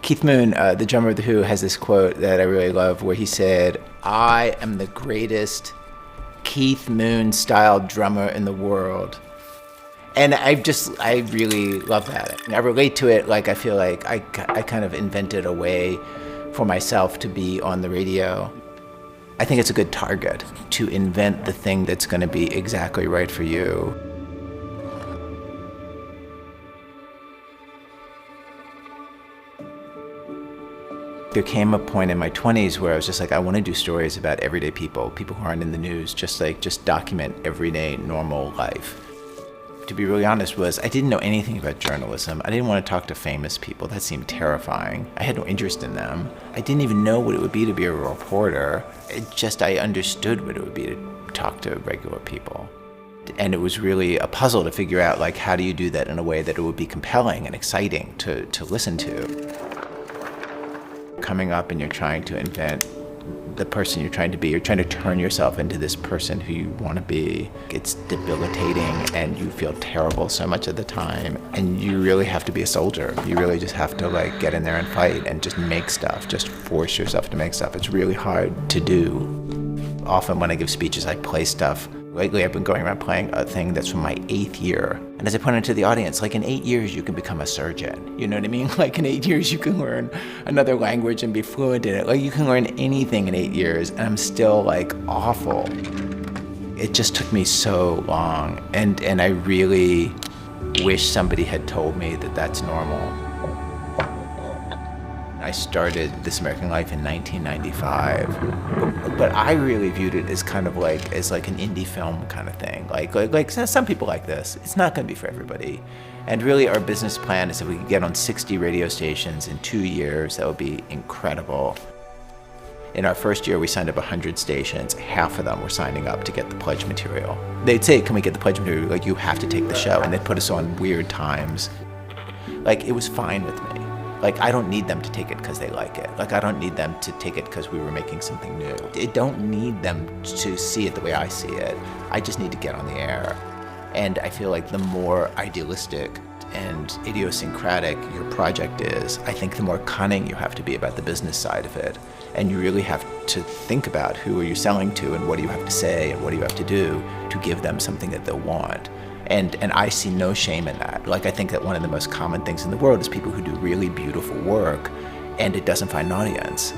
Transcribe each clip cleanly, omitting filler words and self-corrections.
Keith Moon, the drummer of The Who, has this quote that I really love where he said, "I am the greatest Keith Moon-style drummer in the world." And I really love that. I relate to it like I feel like I kind of invented a way for myself to be on the radio. I think it's a good target to invent the thing that's going to be exactly right for you. There came a point in my 20s where I was just like, I want to do stories about everyday people who aren't in the news, just document everyday normal life. To be really honest, I didn't know anything about journalism. I didn't want to talk to famous people. That seemed terrifying. I had no interest in them. I didn't even know what it would be to be a reporter. I understood what it would be to talk to regular people. And it was really a puzzle to figure out, like, how do you do that in a way that it would be compelling and exciting to listen to? Coming up and you're trying to invent the person you're trying to be. You're trying to turn yourself into this person who you want to be. It's debilitating and you feel terrible so much of the time. And you really have to be a soldier. You really just have to like get in there and fight and just make stuff. Just force yourself to make stuff. It's really hard to do. Often when I give speeches, I play stuff. Lately, I've been going around playing a thing that's from my 8th year. And as I point it to the audience, like in 8 years, you can become a surgeon. You know what I mean? Like in 8 years, you can learn another language and be fluent in it. Like you can learn anything in 8 years, and I'm still like awful. It just took me so long. And I really wish somebody had told me that that's normal. I started This American Life in 1995, but I really viewed it as kind of like an indie film kind of thing. Like some people like this. It's not going to be for everybody. And really, our business plan is if we could get on 60 radio stations in 2 years, that would be incredible. In our first year, we signed up 100 stations. Half of them were signing up to get the pledge material. They'd say, "Can we get the pledge material?" Like, you have to take the show, and they'd put us on weird times. Like, it was fine with me. Like, I don't need them to take it because they like it. Like, I don't need them to take it because we were making something new. I don't need them to see it the way I see it. I just need to get on the air. And I feel like the more idealistic and idiosyncratic your project is, I think the more cunning you have to be about the business side of it. And you really have to think about who are you selling to and what do you have to say and what do you have to do to give them something that they'll want. And I see no shame in that. Like, I think that one of the most common things in the world is people who do really beautiful work and it doesn't find an audience.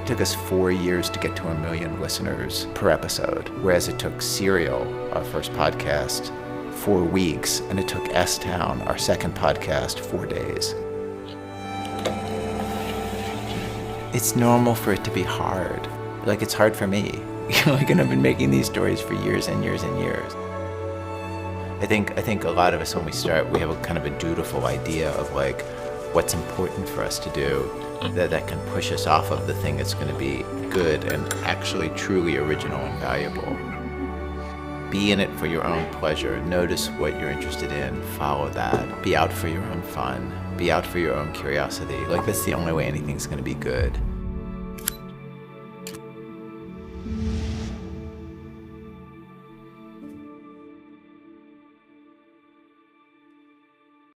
It took us 4 years to get to 1 million listeners per episode, whereas it took Serial, our first podcast, 4 weeks, and it took S-Town, our second podcast, 4 days. It's normal for it to be hard. Like, it's hard for me. Like, and I've been making these stories for years and years and years. I think a lot of us, when we start, we have a kind of a dutiful idea of like what's important for us to do that can push us off of the thing that's going to be good and actually truly original and valuable. Be in it for your own pleasure. Notice what you're interested in. Follow that. Be out for your own fun. Be out for your own curiosity. Like, that's the only way anything's going to be good.